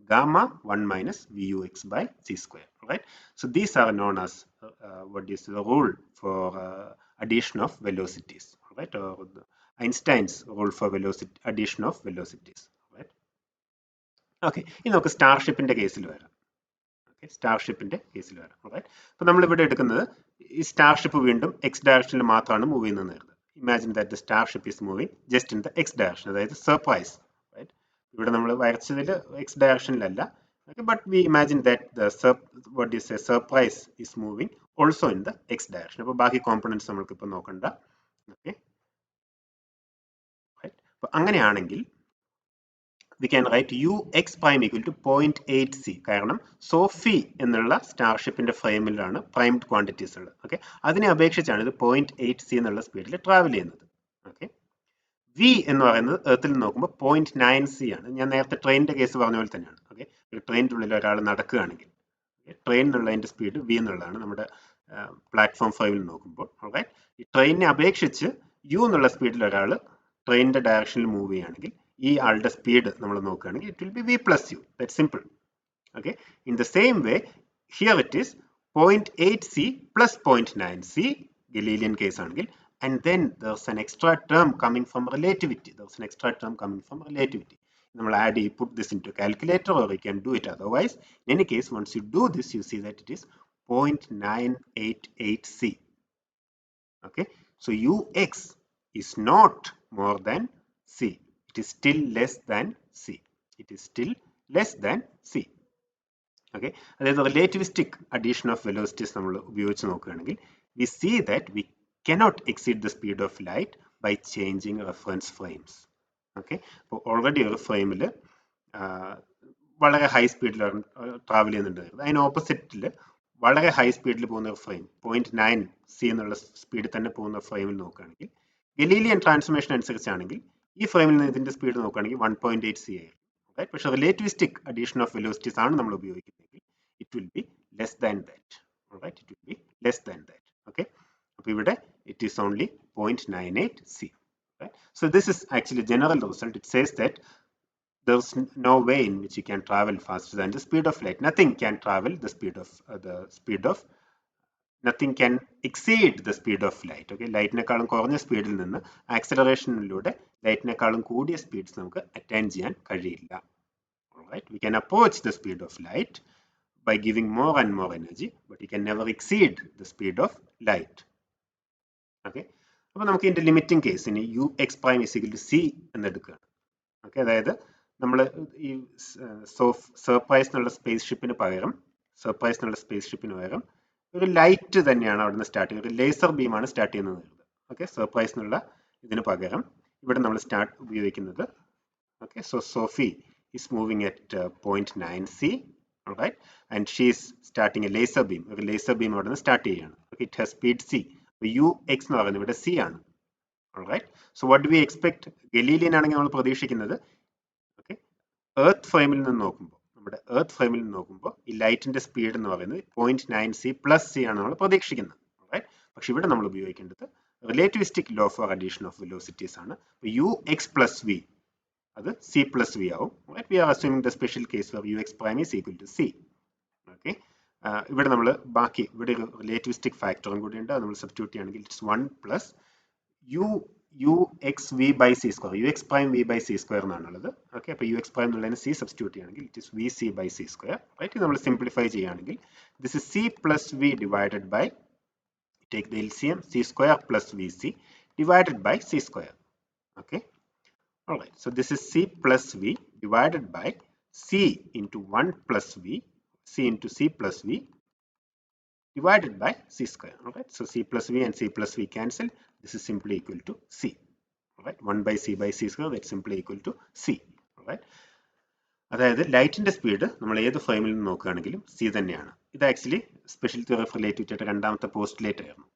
gamma 1 minus vux by c square. All right, so these are known as what is the rule for addition of velocities. All right, or Einstein's rule for addition of velocities. Right? Okay, ഇനി നമുക്ക് സ്റ്റാർഷിപ്പിന്റെ കേസിൽ വരാം. സ്റ്റാർഷിപ്പിന്റെ കേസിൽ വരാം. Right, അപ്പൊ നമ്മൾ ഇവിടെ എടുക്കുന്നത് ഈ സ്റ്റാർഷിപ്പ് വീണ്ടും എക്സ് ഡയറക്ഷനിൽ മാത്രമാണ് മൂവ് ചെയ്യുന്നത് കരുതുക. Imagine that the starship is moving just in the X direction, അതായത് സർപ്രൈസ്. റൈറ്റ്, ഇവിടെ നമ്മൾ വരച്ചതിൽ എക്സ് ഡയറക്ഷനിലല്ല, but we imagine that the what is a Surprise is moving also in the X direction. അപ്പൊ ബാക്കി components നമ്മൾക്ക് ഇപ്പൊ നോക്കണ്ട. ഓക്കെ, അപ്പൊ അങ്ങനെയാണെങ്കിൽ we can write ux prime equal to 0.8c. കാരണം സോഫി എന്നുള്ള സ്റ്റാർഷിപ്പിന്റെ ഫ്രെയിമിലാണ് പ്രൈംഡ് ക്വാണ്ടിറ്റീസ് ഉള്ളത്. ഓക്കെ, അതിനെ അപേക്ഷിച്ചാണ് ഇത് 0.8c എന്നുള്ള സ്പീഡിൽ ട്രാവൽ ചെയ്യുന്നത്. ഓക്കെ, വി എന്ന് പറയുന്നത് എർത്തിൽ നോക്കുമ്പോൾ 0.9c ആണ്. ഞാൻ നേരത്തെ ട്രെയിനിന്റെ കേസ് പറഞ്ഞ പോലെ തന്നെയാണ്. ഓക്കെ, ഒരു ട്രെയിനിന്റെ ഉള്ളിൽ ഒരാൾ നടക്കുകയാണെങ്കിൽ ട്രെയിൻ എന്നുള്ളതിന്റെ സ്പീഡ് വി എന്നുള്ളതാണ് നമ്മുടെ പ്ലാറ്റ്ഫോം ഫൈവിൽ നോക്കുമ്പോൾ. റൈറ്റ്, ഈ ട്രെയിനിനെ അപേക്ഷിച്ച് യു എന്നുള്ള സ്പീഡിൽ ഒരാൾ ട്രെയിനിന്റെ ഡയറക്ഷനിൽ മൂവ് ചെയ്യുകയാണെങ്കിൽ ഈ ആളുടെ സ്പീഡ് നമ്മൾ നോക്കുകയാണെങ്കിൽ it will be v plus u. That simple. Okay, in the same way here it is 0.8c plus 0.9c Galilean case ആണെങ്കിൽ, and then there's an extra term coming from relativity. There's an extra term coming from relativity. നമ്മൾ add, you put this into calculator or you can do it otherwise. In any case, once you do this, you see that it is 0.988c. Okay, so ux is not more than c. It is still less than c. It is still less than c. Okay, അതായത് relativistic addition of velocities നമ്മൾ ഉപയോഗിച്ച് നോക്കുകയാണെങ്കിൽ we see that we cannot exceed the speed of light by changing reference frames. Okay, അപ്പോൾ already ഒരു ഫ്രെയിമിൽ വളരെ high സ്പീഡിൽ travel ചെയ്യുന്നുണ്ട്. അതിന് ഓപ്പോസിറ്റിൽ വളരെ ഹൈ സ്പീഡിൽ പോകുന്ന ഒരു ഫ്രെയിം 0.9c എന്നുള്ള സ്പീഡിൽ തന്നെ പോകുന്ന ഫ്രെയിമിൽ നോക്കുകയാണെങ്കിൽ ഗലീലിയൻ ട്രാൻസ്ഫോർമേഷൻ അനുസരിച്ചാണെങ്കിൽ ഈ ഫ്രെയിമിൽ നിന്ന് ഇതിന്റെ സ്പീഡ് നോക്കുകയാണെങ്കിൽ 1.8c ആയിരിക്കും. പക്ഷേ relativistic addition of velocities ആണ് നമ്മൾ ഉപയോഗിക്കുന്നതെങ്കിൽ it will be less than that. Alright, it will be less than that. Okay, അപ്പോൾ ഇവിടെ it is only 0.98c. Right? So this is actually general result. It says that there is no way in which you can travel faster than the speed of light. Nothing can travel the speed of nothing can exceed the speed of light. Okay, ലൈറ്റിനേക്കാളും കുറഞ്ഞ സ്പീഡിൽ നിന്ന് ആക്സലറേഷനിലൂടെ ലൈറ്റിനേക്കാളും കൂടിയ speeds നമുക്ക് attain ചെയ്യാൻ കഴിയില്ല. Alright, we can approach the speed of light by giving more and more energy, but we can never exceed the speed of light. Okay, അപ്പോൾ നമുക്ക് ഇതിന്റെ ലിമിറ്റിംഗ് കേസിന് U X prime is equal to C എന്നെടുക്കുകയാണ്. Okay, അതായത് നമ്മൾ ഈ surprise എന്നുള്ള space ഷിപ്പിന് പകരം ഒരു ലൈറ്റ് തന്നെയാണ് അവിടെ നിന്ന് സ്റ്റാർട്ട് ചെയ്യുന്നത്. ഒരു ലേസർ ബീമാണ് സ്റ്റാർട്ട് ചെയ്യുന്നത്. ഓക്കെ, സർപ്രൈസ് എന്നുള്ള ഇതിന് പകരം ഇവിടെ നമ്മൾ ഉപയോഗിക്കുന്നത്. Okay, so Sophie is moving at 0.9c. All right, and she is starting a laser beam. ഒരു ലേസർ ബീം അവിടെ നിന്ന് സ്റ്റാർട്ട് ചെയ്യുകയാണ്. Okay, it has speed c. ux എന്ന് പറയുന്നത് ഇവിടെ c ആണ്. All right, so what do we expect? Galilean ആണെങ്കിൽ നമ്മൾ പ്രതീക്ഷിക്കുന്നത് ഓക്കെ എർത്ത് ഫ്രെയിമിൽ നിന്ന് നോക്കുമ്പോൾ ഈ ലൈറ്റിന്റെ സ്പീഡ് എന്ന് പറയുന്നത് 0.9c plus c ആണ് നമ്മൾ പ്രതീക്ഷിക്കുന്നത്. Right, പക്ഷെ ഇവിടെ നമ്മൾ ഉപയോഗിക്കേണ്ടത് relativistic law for addition of velocities ആണ്. ux plus v അത് c plus v ആവും. Right, we are assuming the special case where ux prime is equal to c. Okay, ഇവിടെ നമ്മൾ ബാക്കി ഇവിടെ ഒരു റിലേറ്റിവിസ്റ്റിക് ഫാക്ടറും കൂടി ഉണ്ട്. അത് നമ്മൾ സബ്സ്റ്റിറ്റ്യൂട്ട് ചെയ്യുകയാണെങ്കിൽ it's 1 plus u ux v by c square, ux prime v by c square എന്നാണുള്ളത്. ഓക്കെ, അപ്പോൾ ux prime എന്നുള്ളതിന് c സബ്സ്റ്റിറ്റ്യൂട്ട് ചെയ്യുകയാണെങ്കിൽ it is vc by c square, right. നമ്മൾ സിംപ്ലിഫൈ ചെയ്യുകയാണെങ്കിൽ this is c plus v divided by, take the LCM, c square plus vc divided by c square. Okay, all right, so this is c plus v divided by c into 1 plus v, c into c plus v divided by c square. All right, so c plus v and c plus v cancel. This is simply equal to c. All right, 1 by c square, that's simply equal to c. All right, അതായത് ലൈറ്റിന്റെ speed നമ്മൾ ഏത് ഫ്രെയിമിൽ നിന്ന് നോക്കുകയാണെങ്കിലും C തന്നെയാണ്. ഇത് actually special theory of റിലേറ്റിവിറ്റിയുടെ രണ്ടാമത്തെ പോസ്റ്റുലേറ്റ് ആയിരുന്നു.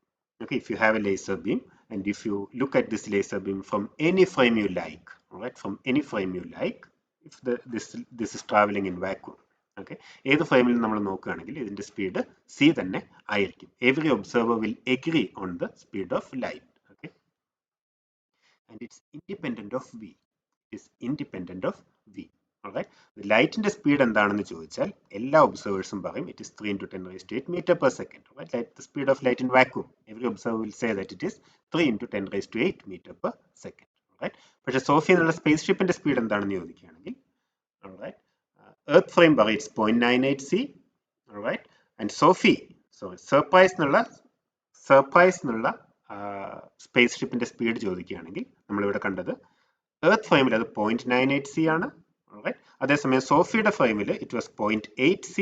Okay, if you have a laser beam and if you look at this laser beam from any frame you like, all right, from any frame you like, if this is traveling in vacuum, okay, ഏത് ഫ്രെയിമിൽ നമ്മൾ നോക്കുകയാണെങ്കിൽ ഇതിന്റെ speed c തന്നെ ആയിരിക്കും. Every observer will agree on the speed of light, okay, and it's independent of v. It is independent of v. Alright, the light in the speed എന്താണെന്ന് ചോദിച്ചാൽ എല്ലാ ഒബ്സർവേഴ്സും പറയും it is 3 into 10 raised to 8 meter per second. Right, like the speed of light in vacuum, every observer will say that it is 3 into 10 raised to 8 meter per second. Right, പക്ഷേ സോഫി എന്നുള്ള space ഷിപ്പിന്റെ speed എന്താണെന്ന് ചോദിക്കുകയാണെങ്കിൽ, alright, earth frame പറയും it's 0.98 c. Alright, and Sophie surprise എന്നുള്ള space ഷിപ്പിന്റെ speed ചോദിക്കുകയാണെങ്കിൽ നമ്മളിവിടെ കണ്ടത് എർത്ത് ഫ്രെയിമിൽ അത് 0.98 c ആണ്. Right, അതേസമയം സോഫിയുടെ ഫ്രെയിമിൽ it was 0.8 c.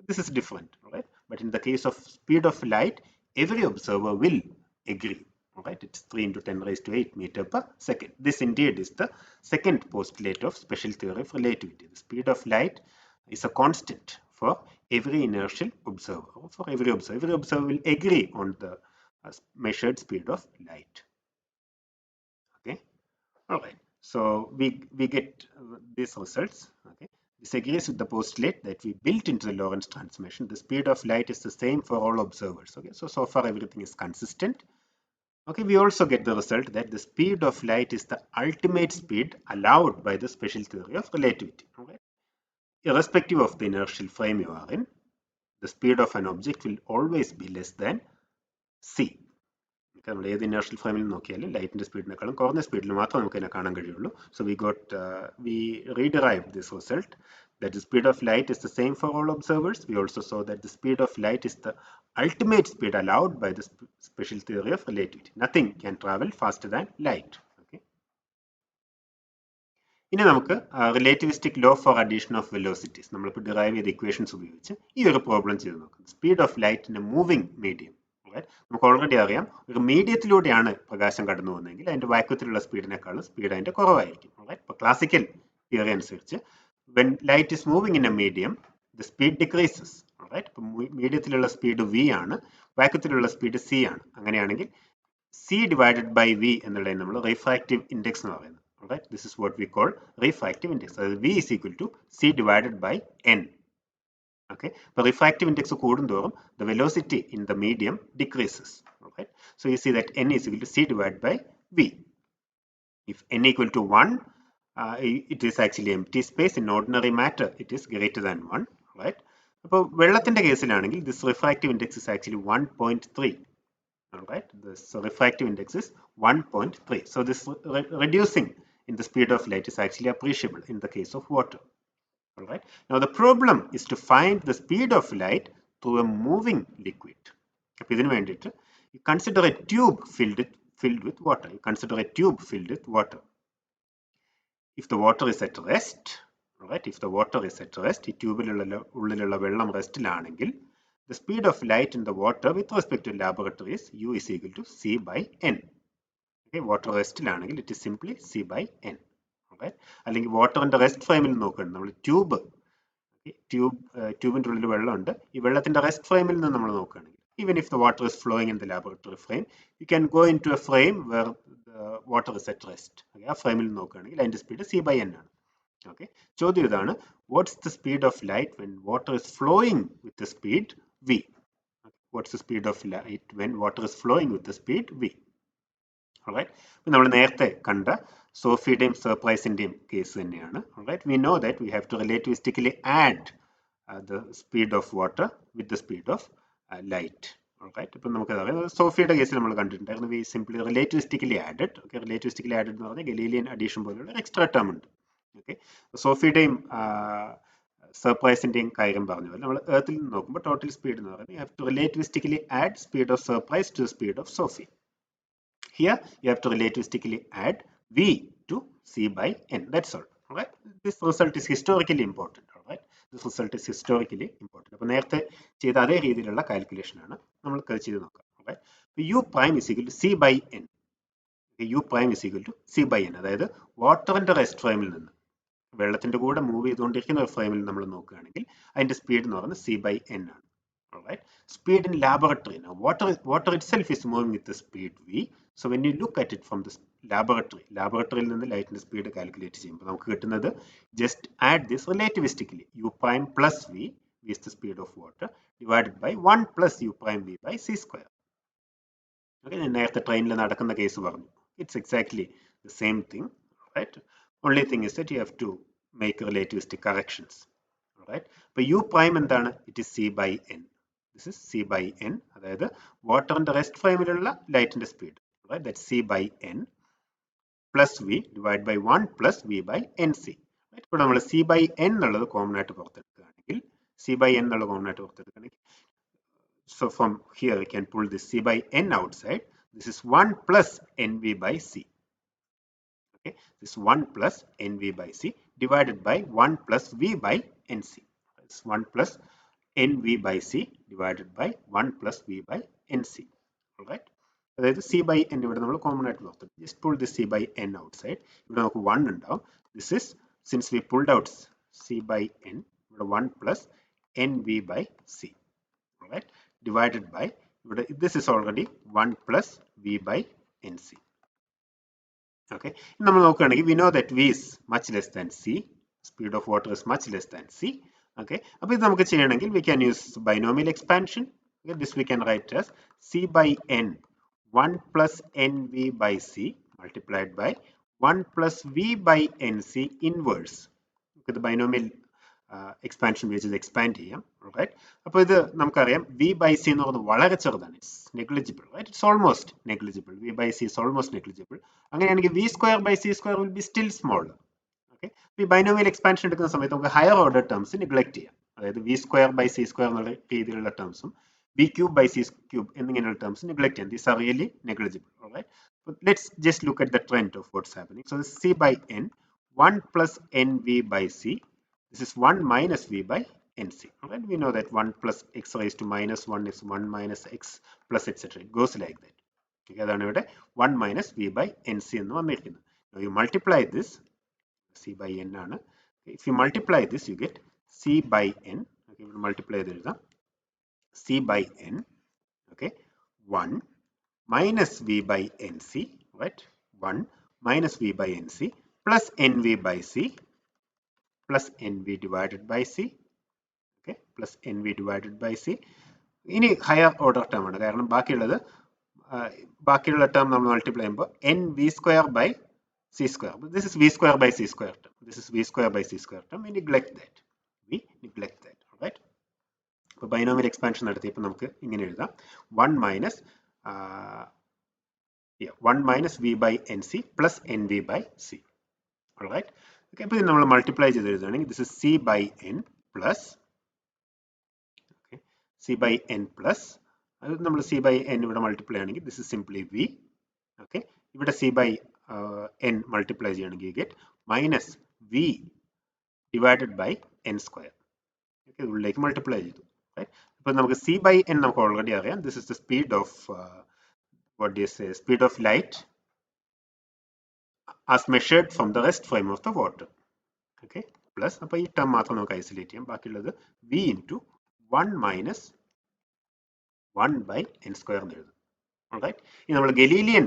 This is different, right? But in the case of speed of light, every observer will agree. Right, it's 3 into 10 raised to 8 meter per second. This indeed is the second postulate of special theory of relativity. The speed of light is a constant for every inertial observer. For every observer will agree on the measured speed of light. Okay, all right. So we get these results. Okay, this agrees with the postulate that we built into the Lorentz transformation. The speed of light is the same for all observers. Okay, so far everything is consistent. Okay, we also get the result that the speed of light is the ultimate speed allowed by the special theory of relativity. Okay, irrespective of the inertial frame you are in, the speed of an object will always be less than c. നമ്മൾ ഏത് inertial ഫ്രെയിമിൽ നോക്കിയാലും ലൈറ്റിന്റെ സ്പീഡിനേക്കാളും കുറഞ്ഞ സ്പീഡിൽ മാത്രമേ നമുക്ക് ഇതിനെ കാണാൻ കഴിയുള്ളൂ. So we rederived this result that the speed of light is the same for all observers. We also saw that the speed of light is the ultimate speed allowed by the special theory of relativity. Nothing can travel faster than light. Okay, ഇനി നമുക്ക് relativistic law for addition of velocities നമ്മളിപ്പോൾ derive ചെയ്ത equations ഉപയോഗിച്ച് ഈ ഒരു problem ചെയ്ത് നോക്കാം. Speed of light in a moving medium. നമുക്ക് ഓൾറെഡി അറിയാം ഒരു മീഡിയത്തിലൂടെയാണ് പ്രകാശം കടന്നു പോകുന്നതെങ്കിൽ അതിന്റെ വാക്വത്തിലുള്ള സ്പീഡിനേക്കാളും സ്പീഡ് അതിന്റെ കുറവായിരിക്കും. ഇപ്പോൾ ക്ലാസിക്കൽ തിയറി അനുസരിച്ച് when light is moving in a medium the speed decreases. ഇപ്പോൾ മീഡിയത്തിലുള്ള സ്പീഡ് v ആണ്, വാക്വത്തിലുള്ള സ്പീഡ് c ആണ്. അങ്ങനെയാണെങ്കിൽ c divided by v എന്നുള്ളതിന് നമ്മൾ റിഫ്രാക്റ്റീവ് ഇൻഡെക്സ് എന്ന് പറയുന്നത്. This is what we call refractive index. അതായത് v is equal to c divided by n. Okay, the refractive index കൂടുന്തോറും the velocity in the medium decreases. Right, so you see that n is equal to c divided by v. If n equal to 1, it is actually empty space. In ordinary matter it is greater than 1. Right, അപ്പോൾ വെള്ളത്തിന്റെ കേസിലാണെങ്കിൽ this refractive index is actually 1.3. Alright, this refractive index is 1.3. So this reducing in the speed of light is actually appreciable in the case of water. Alright, now the problem is to find the speed of light through a moving liquid. അപ്പോൾ ഇതിനു വേണ്ടിയിട്ട് you consider a tube filled with water. You consider a tube filled with water. If the water is at rest, alright, if the water is at rest, ഈ ട്യൂബിലുള്ള വെള്ളം റെസ്റ്റിലാണെങ്കിൽ the speed of light in the water with respect to laboratory is u is equal to c by n. Okay, water റെസ്റ്റിലാണെങ്കിൽ it is simply c by n. Alright, അല്ലെങ്കിൽ വാട്ടറിന്റെ rest ഫ്രെയിമിൽ നോക്കണം, നമ്മൾ ട്യൂബിന്റെ ഉള്ളിൽ വെള്ളമുണ്ട്, ഈ വെള്ളത്തിന്റെ റെസ്റ്റ് ഫ്രെയിമിൽ നിന്ന് നമ്മൾ നോക്കുകയാണെങ്കിൽ even if the water is flowing in the laboratory frame, you can go into a frame where the water is at rest. Okay, ആ ഫ്രെയിമിൽ നോക്കുകയാണെങ്കിൽ അതിന്റെ സ്പീഡ് c by n ആണ്. Okay, ചോദ്യം ഇതാണ്, what's the speed of light when water is flowing with the speed v? What's the speed of light when water is flowing with the speed v? Alright, നമ്മൾ നേരത്തെ കണ്ട സോഫിയുടെയും സർപ്രൈസിന്റെയും case തന്നെയാണ്. Alright, we know that we have to relativistically add the speed of water with the speed of light. Alright, ഇപ്പം നമുക്കറിയാം സോഫിയുടെ കേസിൽ നമ്മൾ കണ്ടിട്ടുണ്ടായിരുന്നു we simply relativistically added. Okay, relativistically added എന്ന് പറഞ്ഞാൽ ഗലീലിയൻ അഡീഷൻ പോലുള്ള ഒരു എക്സ്ട്രാ ടേം ഉണ്ട്. ഓക്കെ, സോഫിയുടെയും സർപ്രൈസിന്റെയും കാര്യം പറഞ്ഞ പോലെ നമ്മൾ എർത്തിൽ നിന്ന് നോക്കുമ്പോൾ ടോട്ടൽ സ്പീഡ് എന്ന് പറയുന്നത് you have to relativistically add speed of Surprise to speed of Sophie. Here you have to relativistically add v to c by n. That's all. Alright. This result is historically important. Alright. This result is historically important. അപ്പോൾ നേരത്തെ ചെയ്ത അതേ രീതിയിലുള്ള calculation ആണ് നമ്മൾ ചെയ്ത് നോക്കാം. Alright. u prime is equal to c by n. u prime is equal to c by n. അതായത് വാട്ടറിന്റെ റെസ്റ്റ് ഫ്രെയിമിൽ നിന്ന് വെള്ളത്തിന്റെ കൂടെ മൂവ് ചെയ്തുകൊണ്ടിരിക്കുന്ന ഒരു ഫ്രെയിമിൽ നമ്മൾ നോക്കുകയാണെങ്കിൽ അതിന്റെ സ്പീഡ് എന്ന് പറയുന്നത് c by n ആണ്. Alright. Speed in laboratory. Now, water itself is moving with the speed v. So when you look at it from the laboratory നിന്ന് ലൈറ്റിന്റെ സ്പീഡ് കാൽക്കുലേറ്റ് ചെയ്യുമ്പോൾ നമുക്ക് കിട്ടുന്നത് just add this relativistically. u prime plus v is the speed of water divided by 1 plus u prime v by c square. Okay, ഞാൻ നേരത്തെ ട്രെയിനിൽ നടക്കുന്ന case പറഞ്ഞു. It's exactly the same thing, right? Only thing is that you have to make relativistic corrections. Alright. അപ്പോൾ u prime എന്താണ്? It is c by n. This is c by n. അതായത് വാട്ടറിന്റെ rest ഫ്രെയിമിലുള്ള ലൈറ്റിന്റെ speed. Right? That's c by n plus v divided by 1 plus v by nc. Right? ഇപ്പോൾ നമ്മൾ c by n എന്നുള്ളത് common ആയിട്ട് പുറത്തെടുക്കുകയാണെങ്കിൽ c by n എന്നുള്ളത് common ആയിട്ട് പുറത്തെടുക്കുകയാണെങ്കിൽ so from here we can pull this c by n outside. This is 1 plus nv by c. Okay, this 1 plus nv by c divided by 1 plus v by nc. It's 1 plus nv by c divided by 1 plus v by nc. Alright. അതായത് c by n ഇവിടെ നമ്മൾ common ആയിട്ട് നോക്കും. Just pull this c by n outside. ഇവിടെ നമുക്ക് 1 ഉണ്ടാവും. This is since we pulled out c by n ഇവിടെ 1 plus nv by c. Alright. Divided by ഇവിടെ this is already 1 plus v by nc. Okay. നമ്മൾ നോക്കുകയാണെങ്കിൽ we know that v is much less than c. Speed of water is much less than c. Okay. അപ്പോൾ ഇത് നമുക്ക് ചെയ്യണമെങ്കിൽ we can use binomial expansion. Okay. This we can write as c by n 1 plus nv by c multiplied by 1 plus v by nc inverse. Okay, the binomial expansion ഉപയോഗിച്ച് ഇത് expand ചെയ്യാം. Right. അപ്പോൾ ഇത് നമുക്കറിയാം v by c എന്ന് പറയുന്നത് വളരെ ചെറുതാണ്. It's negligible. Right? It's almost negligible. v by c is almost negligible. അങ്ങനെയാണെങ്കിൽ v square by c square will be still smaller. Okay. ഈ ബൈനോമിയൽ എക്സ്പാൻഷൻ എടുക്കുന്ന സമയത്ത് നമുക്ക് ഹയർ ഓർഡർ ടേംസ് നെഗ്ലക്ട് ചെയ്യാം. അതായത് v square by c square എന്നുള്ള രീതിയിലുള്ള ടേംസും b cube by c cube എന്നിങ്ങനെയുള്ള terms neglect ചെയ്യാം. These are really negligible. Alright. But let's just look at the trend of what's happening. So this c by n 1 plus nv by c. This is 1 minus v by nc. Alright. We know that 1 plus x raised to minus 1 is 1 minus x plus etc. It goes like that. Okay, അതാണ് ഇവിടെ 1 minus v by nc എന്ന് വന്നിരിക്കുന്നത്. Now you multiply this c by n ആണ്. If you multiply this you get c by n. Okay, we multiply this c by n, okay, 1 minus v by nc, right? 1 minus v by nc plus nv by c plus nv divided by c, okay, plus nv divided by c. ഇനി higher order term ആണ്, കാരണം ബാക്കിയുള്ള term നമ്മൾ multiply ചെയ്യുമ്പോൾ n v square by c square. This is v square by c square term. This is v square by c square term. We neglect that. Right? അപ്പോൾ binomial expansion നടത്തിയപ്പോൾ നമുക്ക് ഇങ്ങനെ എഴുതാം 1 minus v by nc plus nv by c. Alright. Okay, അപ്പോൾ ഇത് നമ്മൾ multiply ചെയ്ത് എഴുതുകയാണെങ്കിൽ this is c by n plus c by n plus അത് നമ്മൾ c by n ഇവിടെ മൾട്ടിപ്ലൈ ആണെങ്കിൽ this is simply v. Okay, ഇവിടെ c by n മൾട്ടിപ്ലൈ ചെയ്യണമെങ്കിൽ you get minus v divided by n square. Okay, ഉള്ളിലേക്ക് multiply ചെയ്തു. Right? അപ്പോൾ നമുക്ക് c by n നമുക്ക് ഓൾറെഡി അറിയാം. This is the speed of what do you say? Speed of light as measured from the rest frame of the water. Okay, plus അപ്പോൾ ഈ term മാത്രം നമുക്ക് ഐസൊലേറ്റ് ചെയ്യാം. ബാക്കിയുള്ളത് v into 1 minus 1 by n square എന്ന് എഴുതും. Alright. ഇനി നമ്മൾ Galilean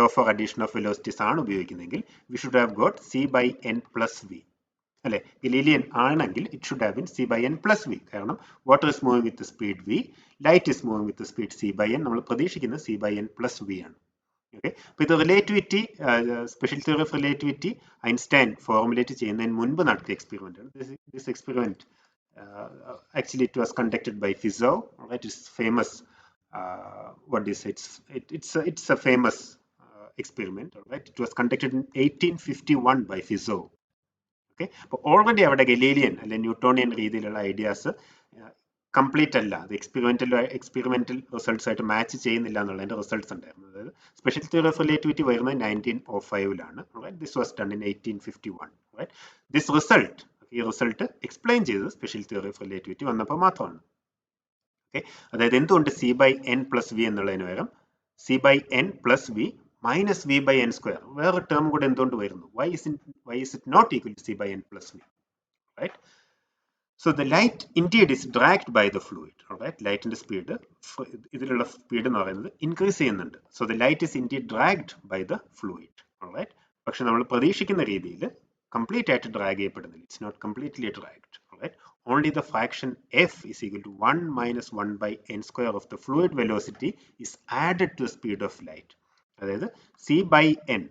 law for addition of velocities ആണ് ഉപയോഗിക്കുന്നതെങ്കിൽ we should have got c by n plus v. അല്ലെ, ഗലീലിയൻ ആണെങ്കിൽ it should have been c by n plus v. കാരണം water is moving with the speed v, light is moving with the speed c by n. നമ്മൾ പ്രതീക്ഷിക്കുന്ന c by n plus v ആണ്. Okay, അപ്പോൾ ഇത് relativity, special theory of relativity Einstein formulate ചെയ്യുന്നതിന് മുൻപ് നടത്തിയ experiment ആണ്. This experiment actually it was conducted by Fizeau. Right, it's famous what is it's a famous experiment, all right? It was conducted in 1851 by Fizeau. Okay, അപ്പോൾ already അവിടെ Galilean അല്ലെ Newtonian രീതിയിലുള്ള ideas complete അല്ല, അത് experimental results ആയിട്ട് match ചെയ്യുന്നില്ല എന്നുള്ളതിന്റെ results ഉണ്ടായിരുന്നു. അതായത് സ്പെഷ്യൽ തിയറി ഓഫ് റിലേറ്റിവിറ്റി വരുന്നത് 1905-ലാണ്. This was done in 1851. This result, ഈ റിസൾട്ട് എക്സ്പ്ലെയിൻ ചെയ്തത് സ്പെഷ്യൽ തിയറി ഓഫ് റിലേറ്റിവിറ്റി വന്നപ്പോൾ മാത്രമാണ്. ഓക്കെ, അതായത് എന്തുകൊണ്ട് C by N plus V എന്നുള്ളതിന് പകരം C by N plus V minus v by n square, വേറെ ടേം കൂടെ എന്തുകൊണ്ട് വരുന്നു? why is it not equal to c by n plus v, right? So the light indeed is dragged by the fluid, all right? Light in the speed, ഇതിലുള്ള speed എന്ന് പറയുന്നത് increase ചെയ്യുന്നുണ്ട്. So the light is indeed dragged by the fluid, all right? പക്ഷെ നമ്മൾ പ്രതീക്ഷിക്കുന്ന രീതിയിൽ complete ആയിട്ട് drag ചെയ്യപ്പെടുന്നില്ല. It's not completely dragged, all right? Only the fraction f is equal to 1 minus 1 by n square of the fluid velocity is added to the speed of light. അതായത് c by n,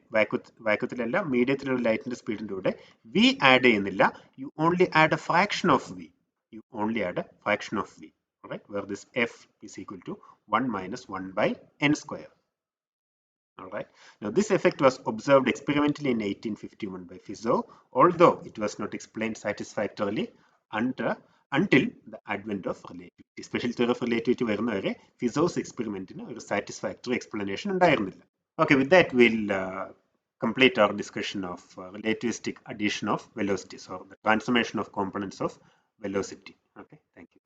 വാക്വത്തിലല്ല മീഡിയത്തിലുള്ള ലൈറ്റിന്റെ സ്പീഡിന്റെ കൂടെ v add ചെയ്യുന്നില്ല. You only add a fraction of v. Right? Where this f is equal to 1 minus 1 by n square. All right. Now this effect was observed experimentally in 1851 by Fizeau, although it was not explained satisfactorily until the advent of relativity. Special theory of relativity വരുന്നവരെ ഫിസോസ് എക്സ്പെരിമെന്റിന് ഒരു satisfactory explanation ഉണ്ടായിരുന്നില്ല. Okay, with that we'll complete our discussion of relativistic addition of velocities, or the transformation of components of velocity. Okay, thank you.